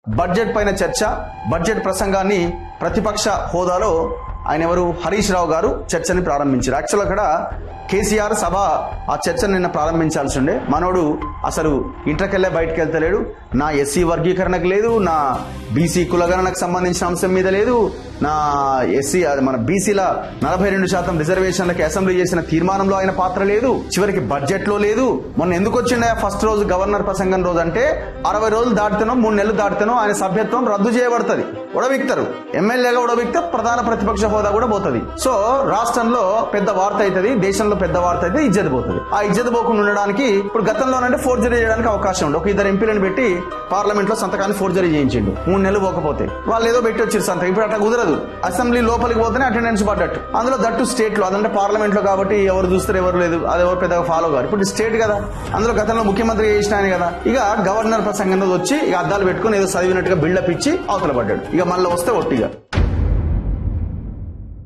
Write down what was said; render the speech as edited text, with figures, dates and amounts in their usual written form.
Budget పైన చర్చ, budget ప్రసంగాన్ని ప్రతిపక్ష హోదాలో ఆయన ఎవరు హరీష్ రావు గారు చర్చని ప్రారంభించారు. యాక్చువల్ అక్కడ కేసీఆర్ సభ ఆ చర్చను నిన్న ప్రారంభించాల్సి ఉండే. మనోడు అసలు ఇంట్లోకెళ్ళే బయటకు వెళ్తలేడు. నా ఎస్సీ వర్గీకరణకు లేదు, నా బీసీ కులగణనకు సంబంధించిన అంశం మీద లేదు, నా ఎస్సీ మన బీసీల 42% రిజర్వేషన్లకి అసెంబ్లీ చేసిన తీర్మానంలో ఆయన పాత్ర లేదు, చివరికి బడ్జెట్ లో లేదు. మొన్న ఎందుకు వచ్చిండే ఫస్ట్ రోజు గవర్నర్ ప్రసంగం రోజు అంటే 60 రోజులు దాటితేనో 3 నెలలు దాటితేనో ఆయన సభ్యత్వం రద్దు చేయబడుతుంది, ఉడబిక్తారు. ఎమ్మెల్యేగా ఉడబిక్తే ప్రధాన ప్రతిపక్ష హోదా కూడా పోతుంది. సో రాష్ట్రంలో పెద్ద వార్త అవుతుంది, దేశంలో పెద్ద వార్త అయితే ఇజ్జత్ పోతుంది. ఆ ఇజ్జత్ పోకుండా ఉండడానికి ఇప్పుడు గతంలోనంటే ఫోర్జరీ చేయడానికి అవకాశం ఉంది. ఒక 2 ఎంపీలను పెట్టి పార్లమెంట్ లో సంతకాన్ని ఫోర్జరీ చేయించిండు. 3 నెలలు పోకపోతే వాళ్ళు ఏదో పెట్టి వచ్చారు సంతకం. ఇప్పుడు అట్లా కుదరదు. అసెంబ్లీ లోపలికి పోతేనే అటెండెన్స్ పడ్డట్టు. అందులో దట్టు స్టేట్ లో, అదంటే పార్లమెంట్ లో కాబట్టి ఎవరు చూస్తారు ఎవరు లేదు, అది ఎవరు పెద్దగా ఫాలో కాదు. ఇప్పుడు స్టేట్ కదా, అందులో గతంలో ముఖ్యమంత్రి చేసిన ఆయన కదా. ఇక గవర్నర్ ప్రసంగంలో వచ్చి ఇక అద్దాలు పెట్టుకుని ఏదో చదివినట్టుగా బిల్డప్ ఇచ్చి అవతల పడ్డాడు. ఇక మళ్ళీ వస్తే ఒట్టిగా